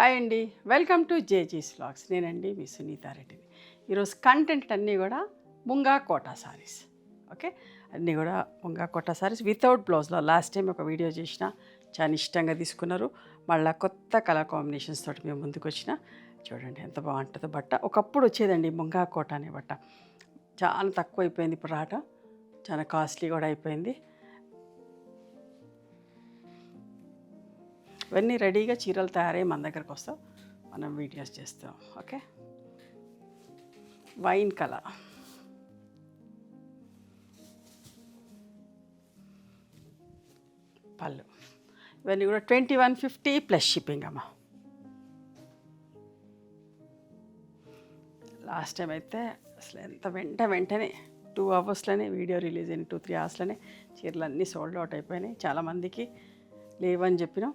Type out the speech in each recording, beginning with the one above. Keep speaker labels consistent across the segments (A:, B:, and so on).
A: Hi అండి, welcome to జేజీస్ vlogs. నేనండి మీ సునీతారెడ్డిని. ఈరోజు కంటెంట్ అన్నీ కూడా ముంగా కోటా సారీస్. ఓకే, అన్నీ కూడా ముంగా కోటా సారీస్ వితౌట్ బ్లౌజ్లో. లాస్ట్ టైం ఒక వీడియో చేసిన, చాలా ఇష్టంగా తీసుకున్నారు. మళ్ళీ కొత్త కలర్ కాంబినేషన్స్ తోటి మేము ముందుకు వచ్చిన. చూడండి ఎంత బాగుంటుందో బట్ట. ఒకప్పుడు వచ్చేదండి ముంగా కోట అనే బట్ట, చాలా తక్కువ అయిపోయింది. ఇప్పుడు రావటం చాలా కాస్ట్లీ కూడా అయిపోయింది. ఇవన్నీ రెడీగా చీరలు తయారై మన దగ్గరకు వస్తాం, మనం వీడియోస్ చేస్తాం. ఓకే, వైన్ కలర్, పళ్ళు. ఇవన్నీ కూడా 2150 ప్లస్ షిప్పింగ్ అమ్మ. లాస్ట్ టైం అయితే అసలు ఎంత వెంటనే 2 అవర్స్లోనే వీడియో రిలీజ్ అయిన 2-3 అవర్స్లోనే చీరలు అన్నీ సోల్డ్ అవుట్ అయిపోయినాయి. చాలామందికి లేవని చెప్పినాం.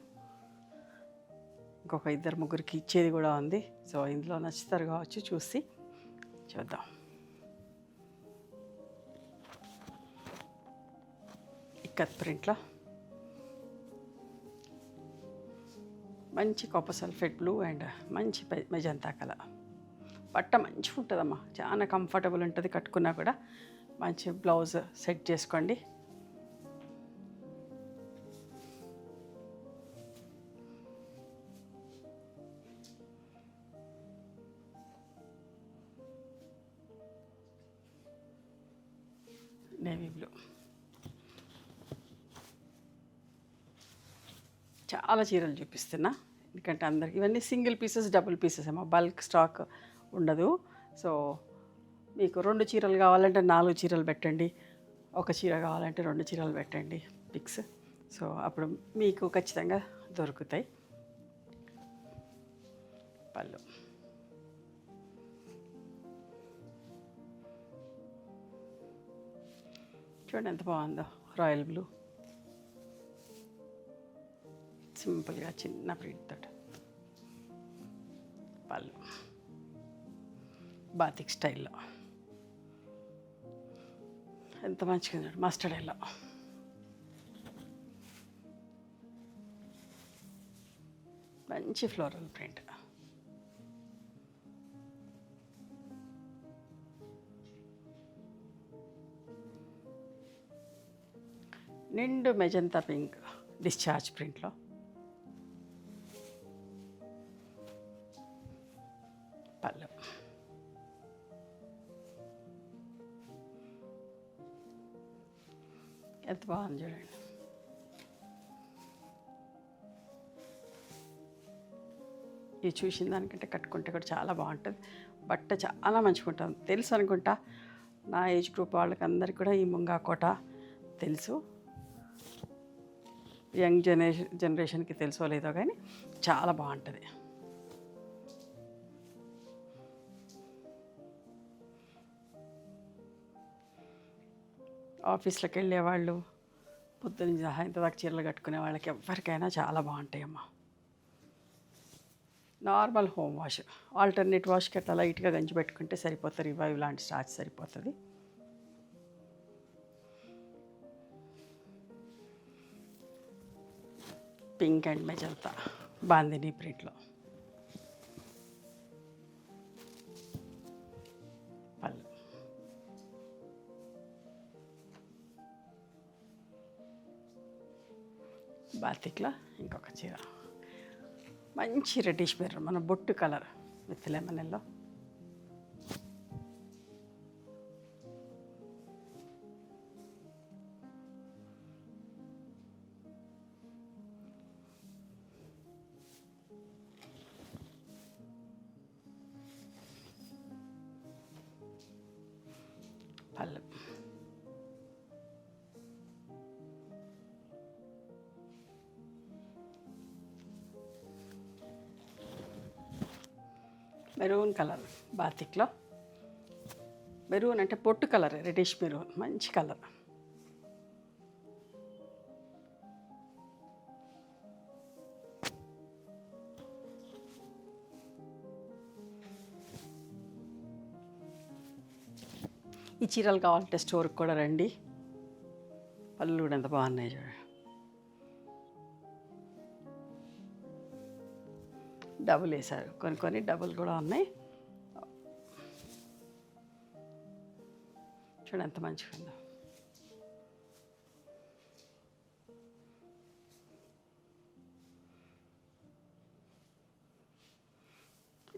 A: ఇంకొక 2-3కి ఇచ్చేది కూడా ఉంది. సో ఇందులో నచ్చుతారు కావచ్చు, చూసి చూద్దాం. ఇక్కత్ ప్రింట్లో మంచి కాపర్ సల్ఫేట్ బ్లూ అండ్ మంచి మెజంతా కలర్. బట్ట మంచిగా ఉంటుందమ్మా, చాలా కంఫర్టబుల్ ఉంటుంది. కట్టుకున్నా కూడా మంచి బ్లౌజ్ సెట్ చేసుకోండి. Navy blue. చాలా చీరలు చూపిస్తున్నా, ఎందుకంటే అందరికి ఇవన్నీ సింగిల్ పీసెస్, డబుల్ పీసెస్ ఏమో, బల్క్ స్టాక్ ఉండదు. సో మీకు 2 చీరలు కావాలంటే 4 చీరలు పెట్టండి, ఒక చీర కావాలంటే 2 చీరలు పెట్టండి పిక్స్. సో అప్పుడు మీకు ఖచ్చితంగా దొరుకుతాయి. పళ్ళు, చూడండి ఎంత బాగుందో, రాయల్ బ్లూ. సింపుల్గా చిన్న ప్రింట్ తోటి పళ్ళు, బాతిక్ స్టైల్లో ఎంత మంచిగా ఉంది. మస్టర్డ్ ఎల్లో, మంచి ఫ్లోరల్ ప్రింట్. నిండు మెజంతా పింక్ డిశ్చార్జ్ ప్రింట్లో. పళ్ళు, ఎంత బాగుంది చూడండి. ఇది చూసిన దానికంటే కట్టుకుంటే కూడా చాలా బాగుంటుంది. బట్ట చాలా మంచిగా ఉంటుంది. తెలుసు అనుకుంటా నా ఏజ్ గ్రూప్ వాళ్ళకి అందరికీ కూడా ఈ ముంగా కోట తెలుసు. యంగ్ జనరేషన్కి తెలుసో లేదో కానీ చాలా బాగుంటుంది. ఆఫీస్లోకి వెళ్ళేవాళ్ళు, పొద్దున్న సహా ఇంతదాకా చీరలు కట్టుకునే వాళ్ళకి ఎవరికైనా చాలా బాగుంటాయమ్మా. నార్మల్ హోమ్ వాష్, ఆల్టర్నేట్ వాష్కి అట్లా లైట్గా గంజి పెట్టుకుంటే సరిపోతుంది. రివైవ్ లాంటి స్టార్చ్ సరిపోతుంది. పింక్ అండ్ మెజంతా బాందిని ప్రింట్లో. పళ్ళు, బాతిక్లో ఇంకొక చీర, మంచి రెడ్డిష్ మెరూన్, మన బొట్టు కలర్ విత్ లెమన్ ఎల్లో. పళ్ళు, మెరూన్ కలర్ బాతిక్లో. మెరూన్ అంటే పొట్టు కలర్, రెడ్డిష్ మెరూన్, మంచి కలర్. ఈ చీరలు కావాలంటే స్టోర్కి కూడా రండి. పళ్ళు కూడా ఎంత బాగున్నాయి చూడండి. డబుల్ వేసారు, కొన్ని డబుల్ కూడా ఉన్నాయి. చూడండి ఎంత మంచిగా ఉందో.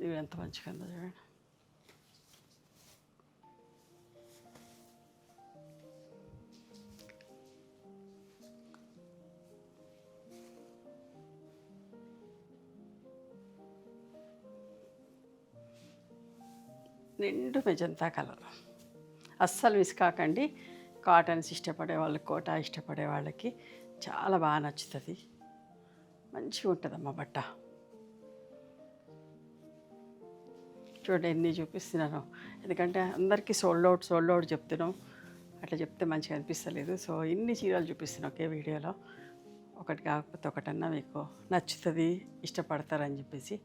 A: ఇది ఎంత మంచిగా ఉందో చూడండి. నిండు మెజంతా కలర్, అస్సలు విసుకాకండి. కాటన్స్ ఇష్టపడే వాళ్ళకి, కోటా ఇష్టపడే వాళ్ళకి చాలా బాగా నచ్చుతుంది. మంచిగా ఉంటుందమ్మా బట్ట. చూడండి ఎన్ని చూపిస్తున్నాను, ఎందుకంటే అందరికీ సోల్డ్ అవుట్ చెప్తున్నాం. అట్లా చెప్తే మంచిగా అనిపిస్తలేదు. సో ఇన్ని చీరలు చూపిస్తున్నాను ఒకే వీడియోలో. ఒకటి కాకపోతే ఒకటన్నా మీకు నచ్చుతుంది, ఇష్టపడతారని చెప్పేసి.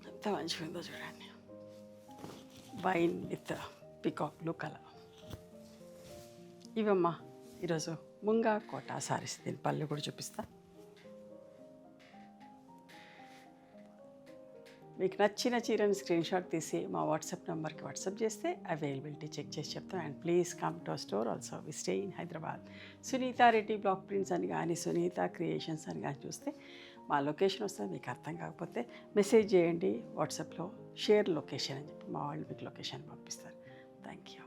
A: ఎంత మంచిగా ఉందో చూడండి. Wine with peacock blue colour. ఇవమ్మా ఈరోజు ముంగా కోటా సారీస్. దీని పళ్ళు కూడా చూపిస్తా. మీకు నచ్చిన చీరని స్క్రీన్ షాట్ తీసి మా వాట్సాప్ నెంబర్కి వాట్సాప్ చేస్తే అవైలబిలిటీ చెక్ చేసి చెప్తాం. And please come to our store also. We stay in Hyderabad. Sunitha Reddy block prints అని కానీ, సునీత క్రియేషన్స్ అని కానీ చూస్తే మా లొకేషన్ వస్తుంది. మీకు అర్థం కాకపోతే మెసేజ్ చేయండి వాట్సాప్లో, షేర్ లొకేషన్ అని చెప్పి మా వాళ్ళు మీకు లొకేషన్ పంపిస్తారు. Thank you.